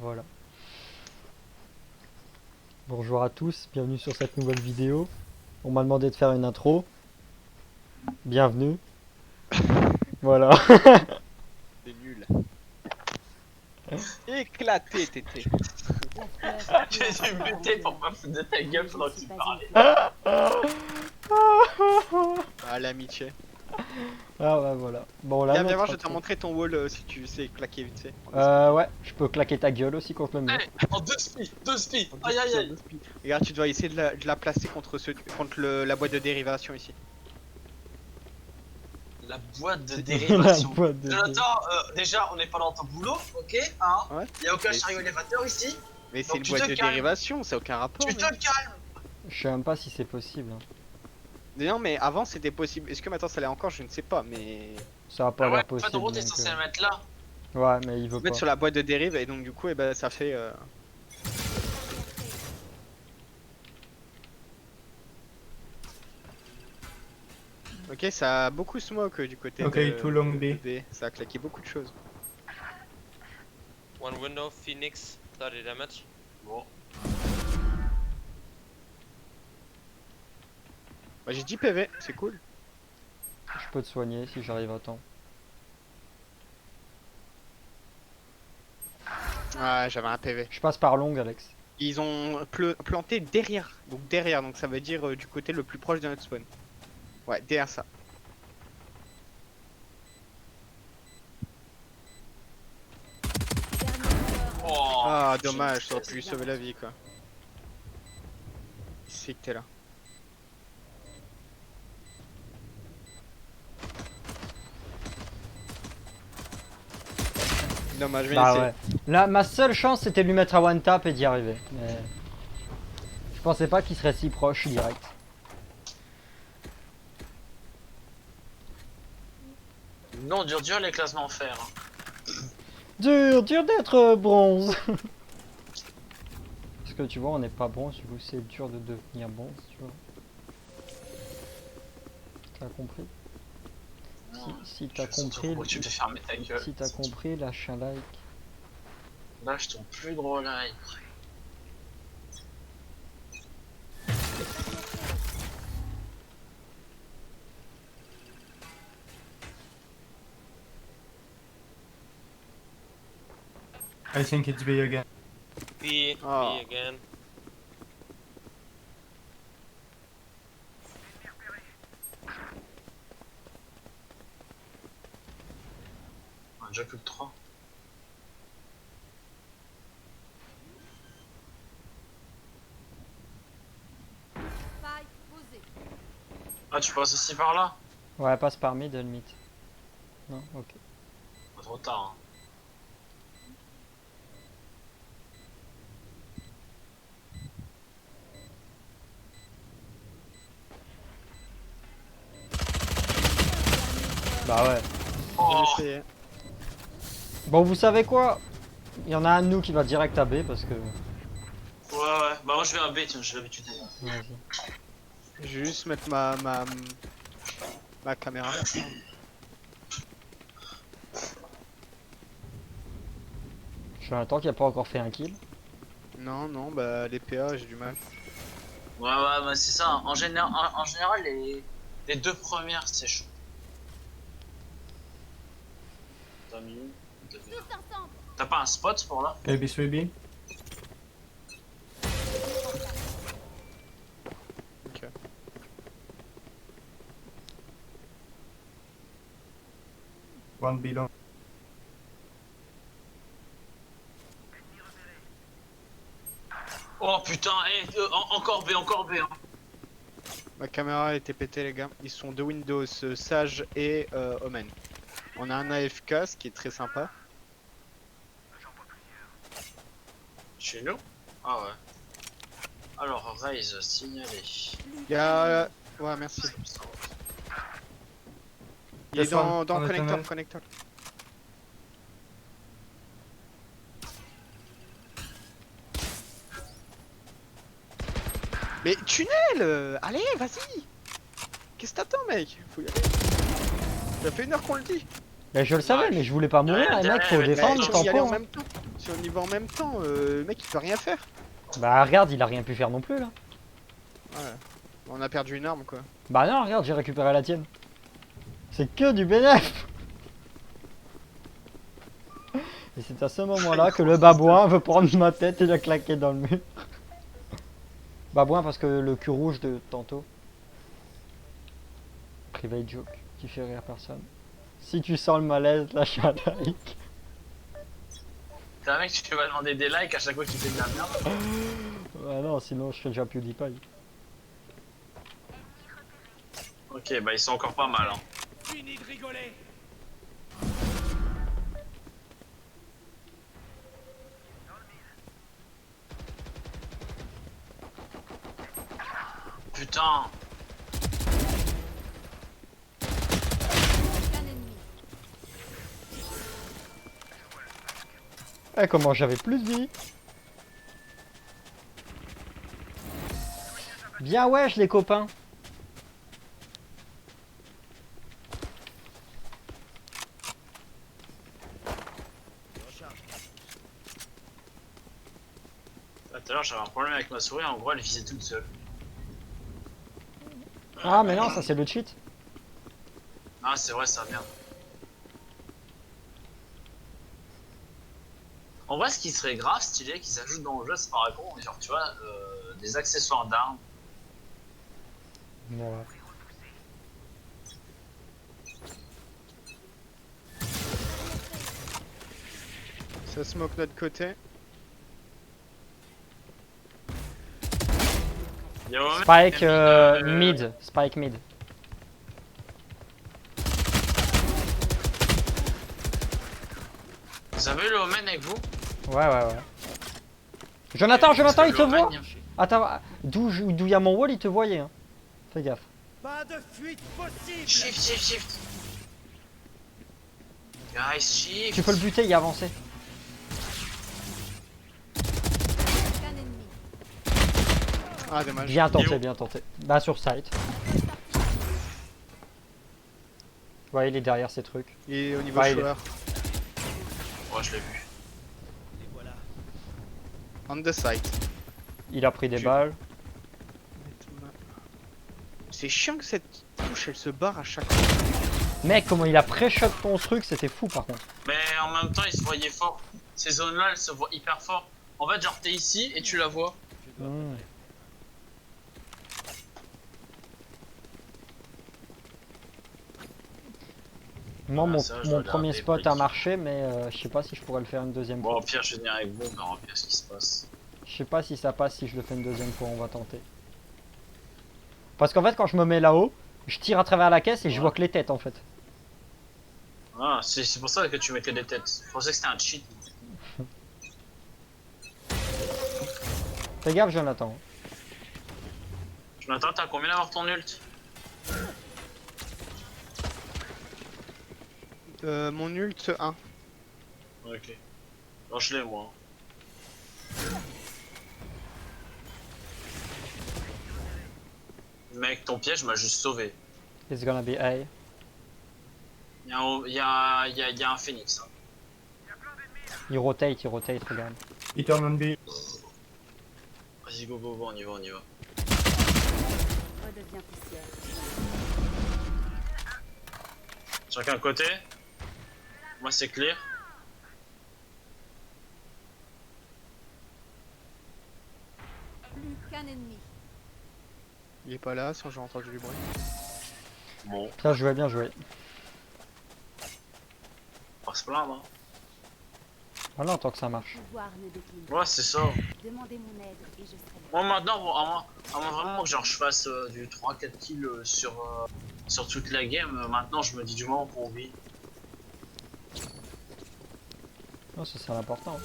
Voilà. Bonjour à tous, bienvenue sur cette nouvelle vidéo. On m'a demandé de faire une intro. Bienvenue. Voilà. C'est nul. Éclaté, tété. J'ai dû me buter pour pas foutre de ta gueule pendant que tu parlais. Ah, l'amitié. Ah ouais, voilà. Bon, là, Viens voir, notre je vais te intro. montrer ton wall si tu sais claquer vite fait. Ouais, je peux claquer ta gueule aussi contre le mur. Hey, en deux spies, En deux aïe aïe spies, en aïe. deux spies. Regarde, tu dois essayer de la placer contre, la boîte de dérivation ici. La boîte de La dérivation. boîte de Jonathan, déjà on n'est pas dans ton boulot, ok hein. Ouais. Y'a aucun Mais chariot élévateur ici. Mais c'est Donc une tu boîte te de calmes. dérivation, ça n'a aucun rapport. Tu te mec. calmes. Je sais même pas si c'est possible. Hein. Non, mais avant c'était possible. Est-ce que maintenant ça l'est encore? Je ne sais pas, mais. Ça a pas Ah ouais, l'air en possible. fait en gros t'es donc, censé le mettre là. Ouais, mais il veut Mettre pas. sur la boîte de dérive et donc du coup, ben, ça fait. Ok, ça a beaucoup smoke du côté Ok, de, too long de B. B. Ça a claqué beaucoup de choses. One window, Phoenix, 30 damage. Bon. Bah, j'ai 10 PV, c'est cool. Je peux te soigner si j'arrive à temps. Ouais, j'avais un PV. Je passe par long, Alex. Ils ont planté derrière, donc ça veut dire du côté le plus proche de notre spawn. Ouais, derrière ça. Oh. Ah, dommage, ça aurait pu lui sauver la vie quoi. C'est que t'es là. Dommage, mais Bah c'est- ouais. Là, ma seule chance c'était de lui mettre à one tap et d'y arriver. Mais je pensais pas qu'il serait si proche direct. Non, dur les classements fer. Dur d'être bronze. Parce que tu vois, on n'est pas bronze, du coup c'est dur de devenir bronze, tu vois. T'as compris? Si t'as compris, Pourquoi tu te fais fermer ta gueule. si t'as compris, lâche un like. Lâche ton plus gros like. I think it's B again. B, Oh. B again. On a déjà plus que 3. Ah, tu passes aussi par là? Ouais, passe par mid, limite. Non, ok. Pas trop tard. Hein. Bah ouais. Oh. j'ai essayé. Bon, vous savez quoi? Il y en a un de nous qui va direct à B parce que. Ouais, bah moi je vais à B, tiens, j'ai l'habitude. Vas-y. Je vais juste mettre ma caméra. Jonathan qui a pas encore fait un kill. Non, bah les PA, j'ai du mal. Ouais, bah c'est ça. En général, les deux premières, c'est chaud. T'as mis où? T'as pas un spot pour là? Maybe 3B. Ok. One B long. Oh putain, encore B, hein. Ma caméra a été pétée les gars. Ils sont de Windows, Sage et Omen. On a un AFK, ce qui est très sympa. Chez nous? Ah ouais. Alors, Raise, signalé. Il y a... Ouais, merci. Il est Yes, one. dans On le est connecteur, tunnel. connecteur. Mais tunnel allez, vas-y. Qu'est-ce que t'attends mec? Faut y aller. Ça fait 1 heure qu'on le dit. Mais je le savais, mais je voulais pas mourir, Ouais, les mecs, faut derrière, défendre, mais tu tant y aller en pis. même temps. sur le niveau en même temps, le mec il peut rien faire. Bah regarde, il a rien pu faire non plus là. Ouais. On a perdu une arme quoi. Bah non, regarde, j'ai récupéré la tienne. C'est que du bénéf. Et c'est à ce moment-là que le babouin veut prendre ma tête et la claquer dans le mur. Babouin parce que le cul rouge de tantôt. Private joke qui fait rire personne. Si tu sens le malaise, lâche un like. T'es un mec, tu vas demander des likes à chaque fois que tu fais de la merde. Ah non, sinon je serais déjà PewDiePie. Ok, bah ils sont encore pas mal. Hein. Fini de rigoler. Putain. Eh, comment j'avais plus de vie. Bien wesh les copains. Tout à l'heure j'avais un problème avec ma souris, en gros elle visait toute seule. Ah mais non, ça c'est le cheat. Ah c'est vrai, ça merde. En vrai, ce qui serait grave stylé qu'ils ajoutent dans le jeu, c'est par exemple, genre tu vois, des accessoires d'armes. Voilà. Ça smoke de notre côté. Il y a Omen Spike qui a mis, mid. Spike mid. Vous avez le Omen avec vous? Ouais. Jonathan, Parce Jonathan, que il te le Omen, voit. Attends, d'où y a mon wall, il te voyait. Hein. Fais gaffe. Pas de fuite possible. Shift. Guys, shift. Tu peux le buter, il est avancé. Ah dommage. Bien Il est tenté, où bien tenté. Bah sur site. Ouais, il est derrière ces trucs. Et au niveau Ouais, il est- shower. Ouais, je l'ai vu. Et voilà. On the site. Il a pris des Tu- balles. C'est chiant que cette touche elle se barre à chaque fois. Mec, comment il a pré-shot ton truc, c'était fou par contre. Mais en même temps, il se voyait fort. Ces zones-là, elles se voient hyper fort. En fait, genre, t'es ici et tu la vois. Hmm. Moi, Ah, ça, je mon dois premier garder spot briques. a marché, mais je sais pas si je pourrais le faire une deuxième Bon, fois. au pire, je vais venir avec vous, on verra bien ce qui se passe. Je sais pas si ça passe si je le fais une deuxième fois, on va tenter. Parce qu'en fait, quand je me mets là-haut, je tire à travers la caisse et je Ouais. vois que les têtes en fait. Ah, c'est pour ça que tu mettais des têtes. Je pensais que c'était un cheat. Fais gaffe, Jonathan. Jonathan, t'as combien d'avoir ton ult? Mon ult 1. Ok. Lâche-les, moi. Mec, ton piège m'a juste sauvé. It's gonna be A. Il y a un phoenix. Hein. Il rotate, regarde. He turned on B. Vas-y, go, on y va. Redevient poussière. Chacun côté. Moi, c'est clear. Plus qu'un ennemi. Il est pas là, sans j'ai entendu du bruit. Bon, Ça, joué, bien joué. on va se plaindre. Hein. Voilà, tant que ça marche. Pouvoir ne décline. Ouais, c'est ça. Demandez mon aide et je serai là. Moi, maintenant, bon, à moins vraiment que genre, je fasse du 3-4 kills sur toute la game, maintenant, je me dis du moment qu'on vit. Non, ça c'est l'important.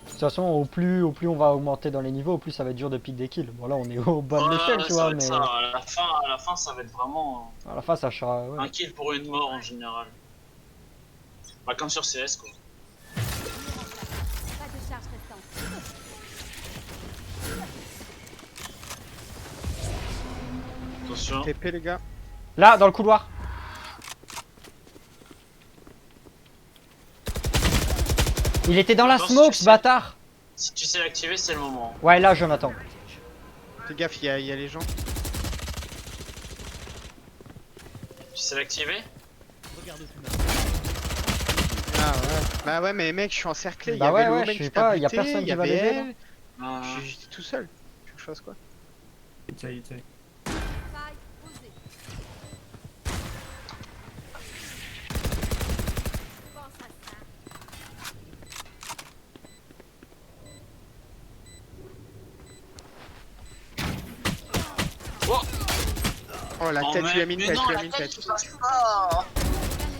De toute façon, au plus on va augmenter dans les niveaux, au plus ça va être dur de pique des kills. Bon là, on est au bas de l'échelle, tu ça vois, va être mais ça. À la fin, ça va être vraiment à la fin, ça sera... ouais. un kill pour une mort en général. Bah, comme sur CS, quoi. Pas de charge restante. Attention. TP les gars. Là, dans le couloir. Il était dans la Attends, si smoke, tu ce sais- bâtard. Si tu sais l'activer, c'est le moment. Ouais, là, Jonathan. Fais gaffe, il y a les gens. Tu sais l'activer? Regarde plus Ah ouais. Bah ouais, mais mec, je suis encerclé. Il y Bah avait ouais, le ouais, woman je sais qui t'a pas, y a buté, personne il qui y va avait l'aider, là. elle. J'étais tout seul. Tu veux que je fasse quoi? It's A. Faille posée. Pense à ça. Oh la Oh, tête, mais- tu as mis une mais tête, non, tu as la mis une tête, tête. tu passes pas.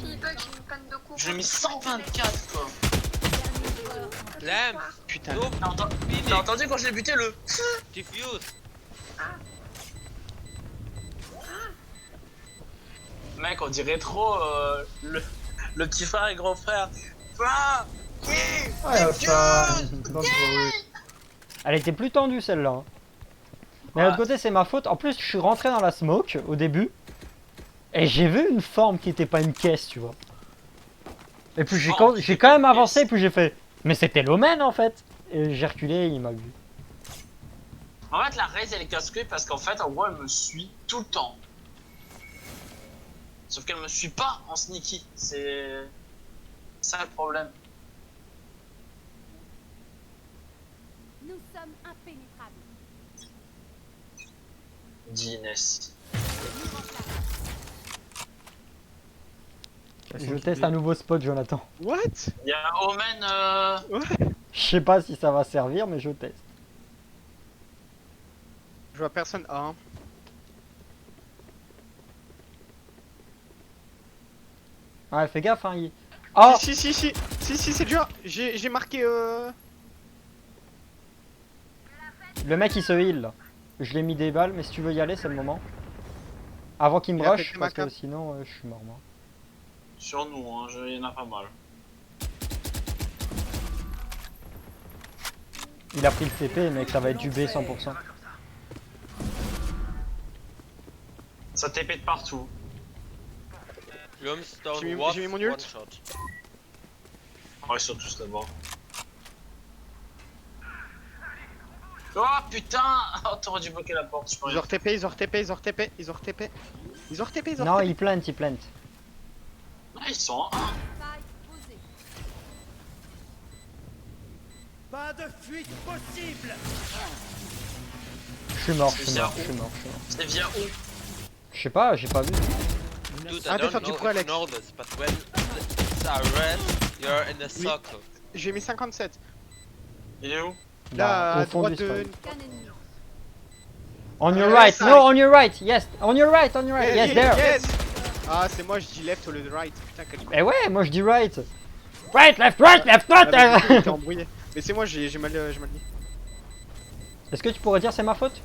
Feedback, j'ai une panne de courant. Je l'ai mis 124 quoi. Dernier joueur. Lamp, Putain. no, Phoenix, T'as entendu quand je l'ai buté le. diffuse. Mec, on dirait trop le petit frère et grand frère. Ah, yeah, Ah, Dieu. ça. Don't worry. Elle était plus tendue, celle-là. hein. Mais de l'autre côté, c'est ma faute. En plus, je suis rentré dans la smoke au début. Et j'ai vu une forme qui était pas une caisse, tu vois. Et puis j'ai Forme quand, qui j'ai était quand pas même une avancé, caisse. puis j'ai fait. Mais c'était l'Omen en fait. Et j'ai reculé, il m'a vu. En fait, la raise elle est casse-couille parce qu'en fait, en gros, elle me suit tout le temps. Sauf qu'elle me suit pas en sneaky. C'est ça le problème. Nous sommes impénétrables. Dit Inès. Je teste un nouveau spot, Jonathan. What? Il y a Omen. Je sais pas si ça va servir, mais je teste. Je vois personne A. Hein. Ouais, fais gaffe, hein. Oh! Si, c'est dur. J'ai marqué. Le mec il se heal là. Je l'ai mis des balles, mais si tu veux y aller, c'est le moment. Avant qu'il me Il a rush, pété ma parce que cape. sinon je suis mort moi. Sur nous, hein, il y en a pas mal. Il a pris le TP, mec, ça va être du B 100%. Ça TP de partout. Rooms down J'ai mis- what, j'ai mis mon one ult. shot. Oh, ils sont tous là-bas. Oh putain! Oh, t'aurais dû bloquer la porte, je peux Ils rien. ont RTP, ils ont RTP, ils ont RTP, ils ont RTP. Ils ont RTP, ils ont Non, RTP. il plante, il plante. Ah, ils sont en 1. Faille posée. Pas de fuite possible. Je suis mort, je suis mort, je suis mort, je suis mort. C'est via où? Je sais pas, j'ai pas vu. Dude, I Arrête de don't faire du know bruit, if you Alex. know this, but when it's a red, you're in a circle. J'ai mis 57. Il est où? Là, Bah, à au fond droite du de. spawn. Qu'un ennemi. On your Ouais, right, ça no, arrive. on your right, yes, on your right, on your right, yes, there. Yes. Ah, c'est moi, je dis left au lieu de right. Putain, quel con. Eh ouais, moi je dis right. Right, left, right, left, right. Ah, mais du coup, il était embrouillé. Mais c'est moi, j'ai mal dit. Est-ce que tu pourrais dire c'est ma faute?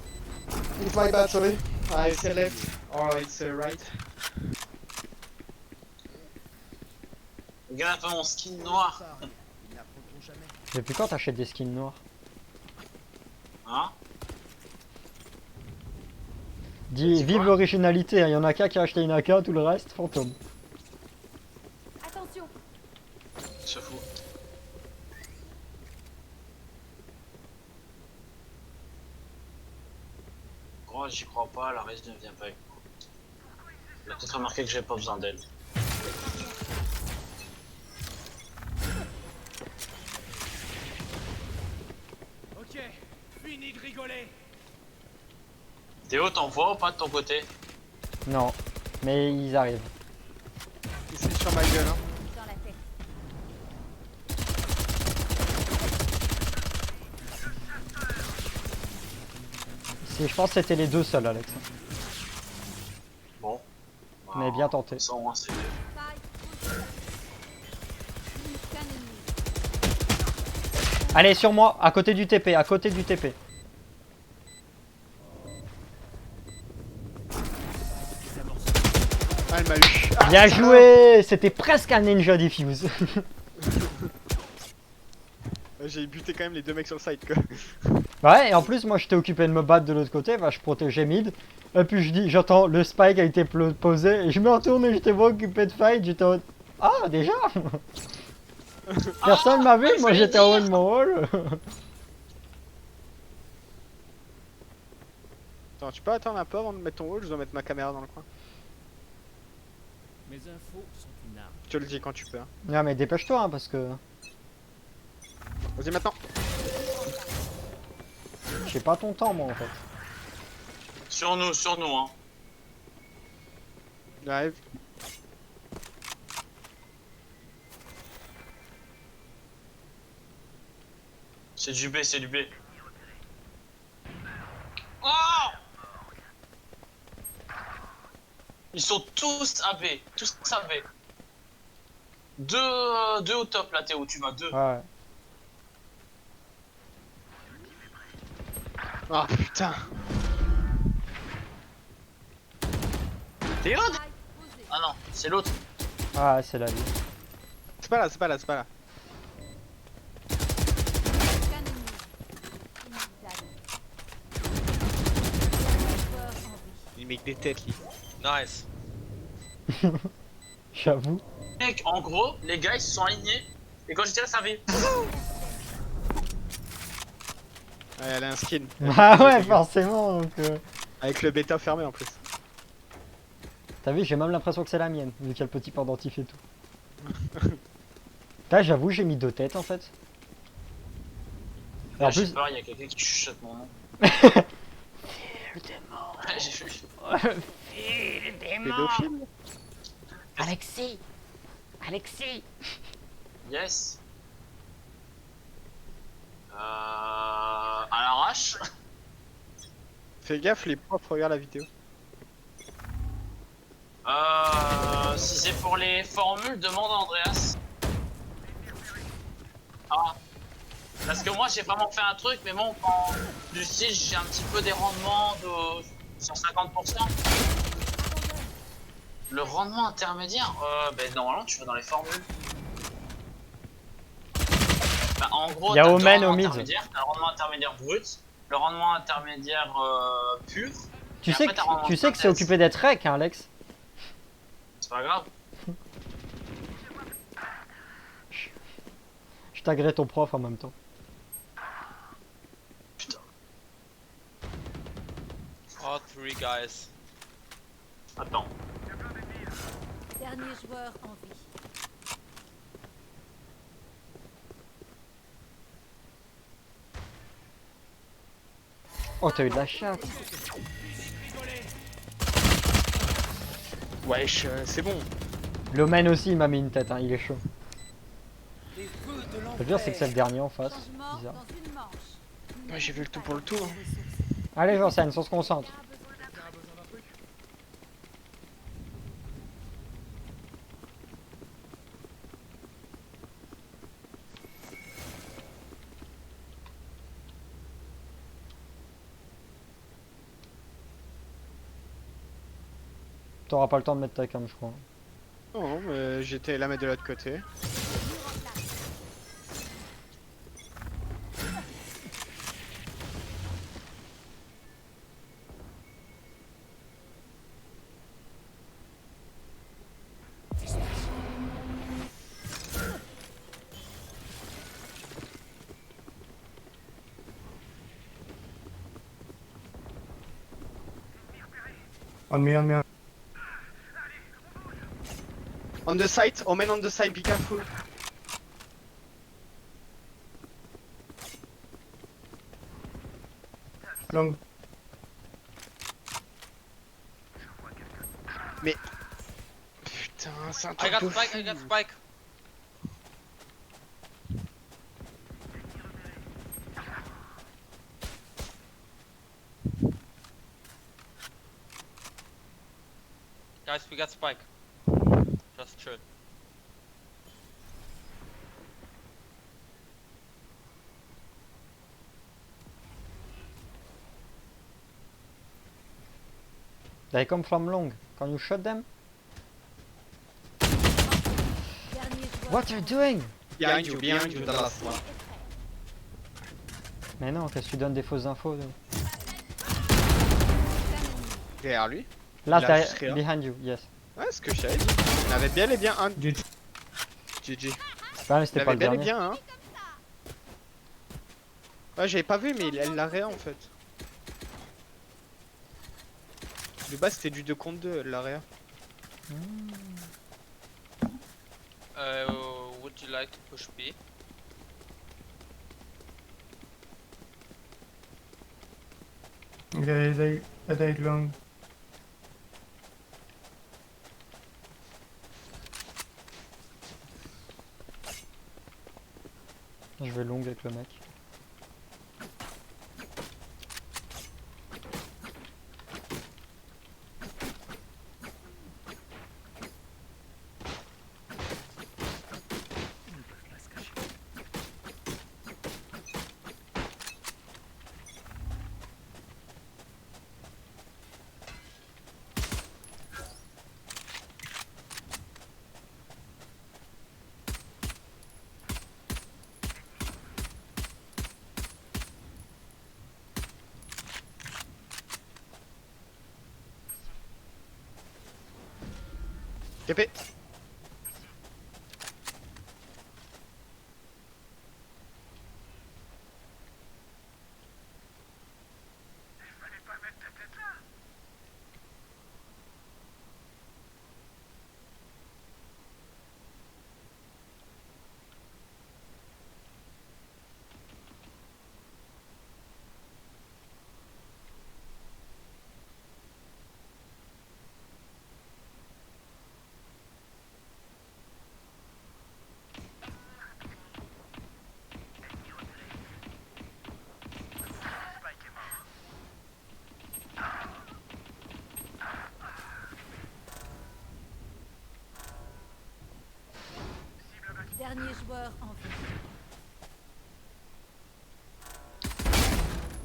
It's my bad, sorry. I say left or it's right. Regarde un peu mon skin noir. Ça, ils n'apprendront jamais. Depuis quand t'achètes des skins noirs? Hein? Dis, C'est vive quoi l'originalité, il y en a qu'un qui a acheté une AK, tout le reste, fantôme. Attention. Je fous. Oh, j'y crois pas, la race ne vient pas avec moi. Il a peut-être remarqué que j'ai pas besoin d'aide. Ok, fini de rigoler. Théo, t'en vois ou pas de ton côté? Non, mais ils arrivent. Il s'est sur ma gueule. Hein. Dans la tête. Je pense que c'était les deux seuls, Alex. Bon. Mais bien tenté. Ça, au moins, c'est mieux. Faille posée. Qu'un ennemi. Allez, sur moi, à côté du TP, à côté du TP. Ah, elle m'a eu. Ah, Bien putain. joué. C'était presque un ninja diffuse. J'ai buté quand même les deux mecs sur le side quoi. Ouais, et en plus, moi j'étais occupé de me battre de l'autre côté, bah, je protégeais mid. Et puis j'entends le spike a été posé, et je me retourne et j'étais pas occupé de fight, j'étais en mode, ah, déjà. Personne m'a vu, je moi voulais j'étais en haut dire. de mon hall. Attends, tu peux attendre un peu avant de mettre ton wall, je dois mettre ma caméra dans le coin. Mes infos sont une arme. Je te le dis quand tu peux. Hein. Non mais dépêche-toi hein, parce que Vas-y maintenant. j'ai pas ton temps moi en fait. Sur nous, hein. J'arrive. C'est du B, c'est du B. Oh! Ils sont tous AB, tous AB. Deux au top là, Théo, tu vas deux. Ouais. Oh putain. Théo? Spike posé. Ah non, c'est l'autre. Ah c'est la vie. C'est pas là, c'est pas là, c'est pas là. Aucun ennemi. Inévitable. Dernier joueur en vie. Il met que des têtes, lui. Nice. J'avoue. Mec, en gros, les gars ils se sont alignés. Et quand j'étais là, ça avait. Ouais, elle a un skin. Ah ouais forcément donc Avec le bêta fermé en plus. t'as vu j'ai même l'impression que c'est la mienne vu qu'il y a le petit pendentif et tout. Là j'avoue j'ai mis 2 têtes en fait. Et en Là, j'ai plus peur, il y a quelqu'un qui chuchote mon nom. J'ai vu. Pédophile. Alexis Alexis Yes. À l'arrache. Fais gaffe, les profs regardent la vidéo. Si c'est pour les formules, demande à Andreas. Ah. Parce que moi j'ai vraiment fait un truc, mais bon, quand du style j'ai un petit peu des rendements de 150%. Le rendement intermédiaire, ben normalement tu vas dans les formules. Bah, en gros, Il y a t'as le Omen rendement au mid. intermédiaire, t'as le rendement intermédiaire brut, le rendement intermédiaire pur. Tu Et sais après, t'as rendement que c'est synthèse. occupé d'être rec hein Alex. C'est pas grave. Je taguerai ton prof en même temps. Putain. All three guys. Attends. Dernier joueur en vie. Oh t'as eu de la chatte. Wesh, c'est bon. L'Omen aussi il m'a mis une tête hein, il est chaud. Les feux de Le pire c'est que c'est le dernier en face. Changement Bizarre. dans une manche. Ouais, j'ai vu le tout pour le tout. Hein. Allez Jorsen, on se concentre. T'auras pas le temps de mettre ta cam je crois. Non, mais j'étais la mettre de l'autre côté. On me, on me. On the side, Omen on the side, be careful. Long. Putain, c'est un I truc got de spike, fou. I got spike. Guys, we got spike. Just chill. They come from long. Can you shot them? Dernier joueur What are you doing? Behind you, the last one. Mais non, qu'est-ce que tu donnes des fausses infos? Derrière lui. Là, Il a t'as juste rien. behind you, yes. Ouais, ce que j'avais dit. On avait bien et bien un GG. GG. Ouais, mais Il c'était pas avait le bel et dernier. bien, hein. Ouais, j'avais pas vu, mais elle l'a réa en fait. De base, c'était du 2 contre 2, elle l'a réa. Would you like to push B? They died long. Je vais long avec le mec. TP. Dernier joueur en vie.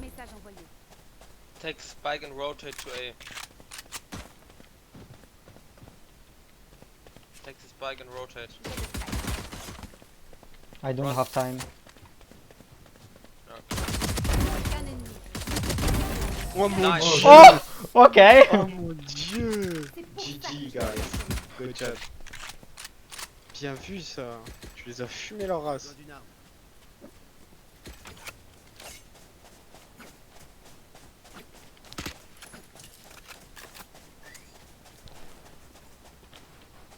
Message envoyé. Take spike and rotate to A. Take the spike and rotate. I don't have time. Aucun ennemi. Oh mon Nice. dieu. Oh ok. Oh mon dieu. C'est pour ça GG que guys. Good job. Bien vu ça. Tu les as fumés leur race.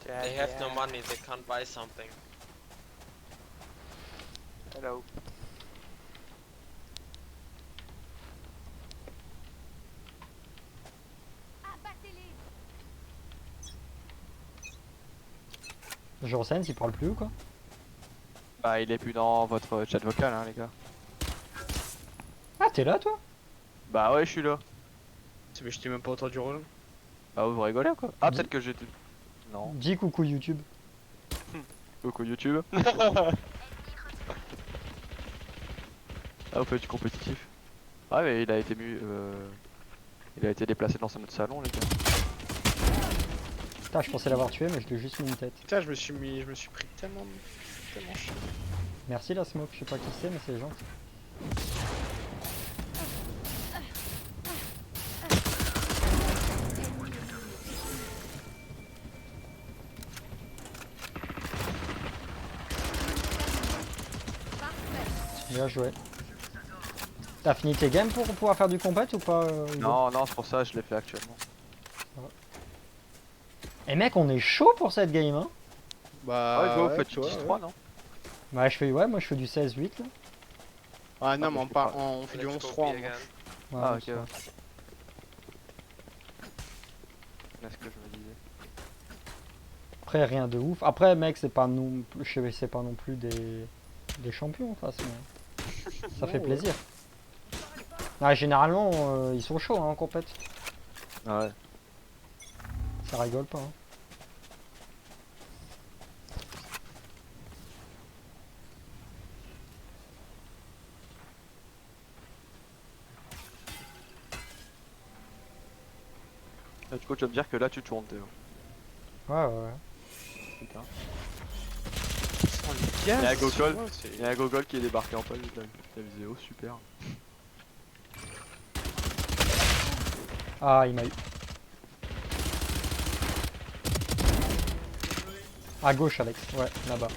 They have no money, they can't buy something. Hello. abattez-les. Jorsen, il parle plus ou quoi? Bah il est plus dans votre chat vocal hein les gars. Ah t'es là toi? Bah ouais je suis là. Mais je t'ai même pas entendu rejoindre. Bah vous rigolez quoi? Ah Dis- peut-être que j'étais... Non. Dis coucou YouTube. Coucou YouTube. Ah vous faites du compétitif. Ouais mais il a été il a été déplacé dans un autre salon les gars. Putain, je pensais l'avoir tué mais je lui ai juste mis une tête. Putain, je me suis pris tellement cher. Merci la smoke, je sais pas qui c'est mais c'est gentil. Bien joué. T'as fini tes games pour pouvoir faire du combat ou pas Hugo? Non non c'est pour ça je l'ai fait actuellement. Eh mec, on est chaud pour cette game hein. Bah. Ah Hugo ouais, faites tu du vois, 10-3 ouais. non? Ouais, moi je fais du 16-8 là. Ah non, mais je on, sais pas. on fait du Let's go 11-3 B en again. manche. Ouais, Ah bon, ok ça ouais. va. C'est ce que je me disais. Après rien de ouf. Après mec, c'est pas non c'est pas non plus des champions de toute façon. Ça fait Ouais. plaisir. Ah, généralement ils sont chauds hein, en compète. Ah ouais. Ça rigole pas hein. Et du coup tu vas me dire que là tu tournes Théo. Ouais ouais. Putain. Oh, les Il y a gars, un Gogol. moi, c'est- Il y a un Gogol qui est débarqué en page de la vidéo, super. Ah il m'a eu. À gauche Alex, ouais là-bas.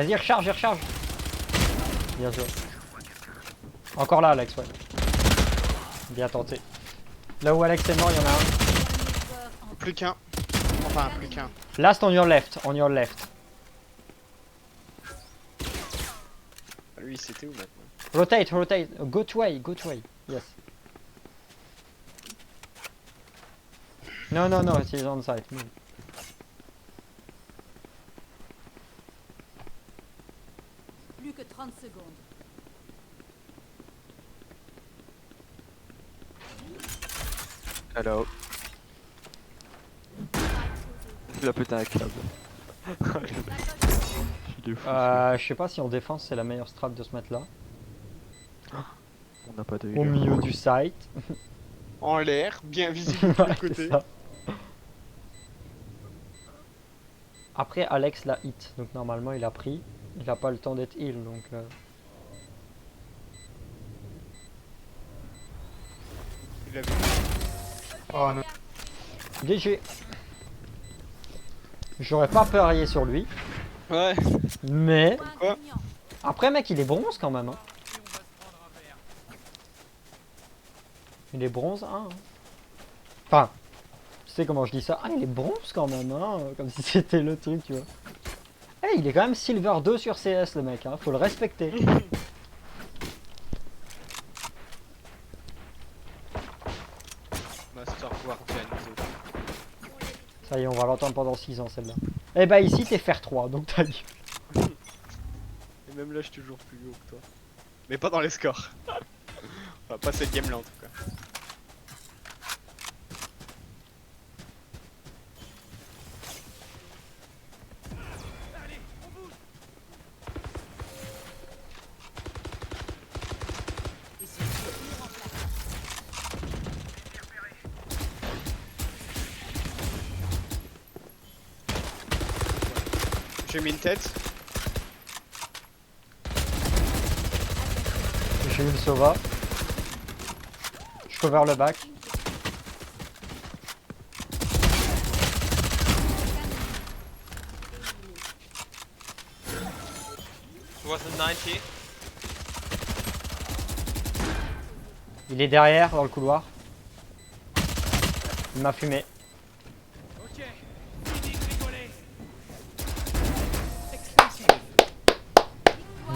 Vas-y, recharge, recharge. Bien joué. Encore là, Alex, ouais. Bien tenté. Là où Alex est mort, il y en a un. Dernier joueur en Plus qu'un. Enfin, plus qu'un. Last on your left, on your left. Lui, c'était où maintenant? Rotate, rotate. Go to way, go to way. Yes. No, no, no, he's on site. Move. plus que 30 secondes. Hello. Il a pété un câble. Il est fou. Je sais pas si en défense c'est la meilleure strat de se mettre là. On n'a pas de. Au milieu du site. En l'air, bien visible de tous les Ouais, côtés. c'est ça. Après Alex l'a hit, donc normalement il a pris. Il a pas le temps d'être heal, donc... Il a vu. Oh non. GG. J'aurais pas parié sur lui, Ouais. mais... Point Quoi gagnant. Après mec, il est bronze quand même. Hein. Il est bronze 1. Hein. Enfin, tu sais comment je dis ça? Ah, il est bronze quand même, hein, comme si c'était le truc, tu vois. Eh, il est quand même silver 2 sur CS le mec, hein, faut le respecter. Master Guardian 2. Ça y est, on va l'entendre pendant 6 ans celle-là. Eh bah ici t'es fer 3, donc t'as dit. Et même là, je suis toujours plus haut que toi. Mais pas dans les scores. Enfin, pas cette game là en tout cas. J'ai mis une tête. J'ai eu le Sova. Je cover le back. It was a 90. Il est derrière, dans le couloir. Il m'a fumé.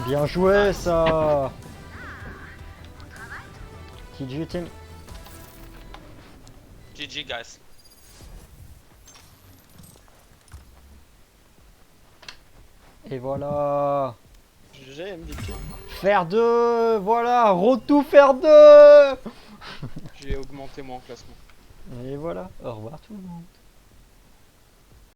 Bien joué ça. TG team. GG, guys. Et voilà. J'ai MVP. Faire 2. Voilà. Road to faire 2. J'ai augmenté mon classement. Et voilà. Au revoir tout le monde.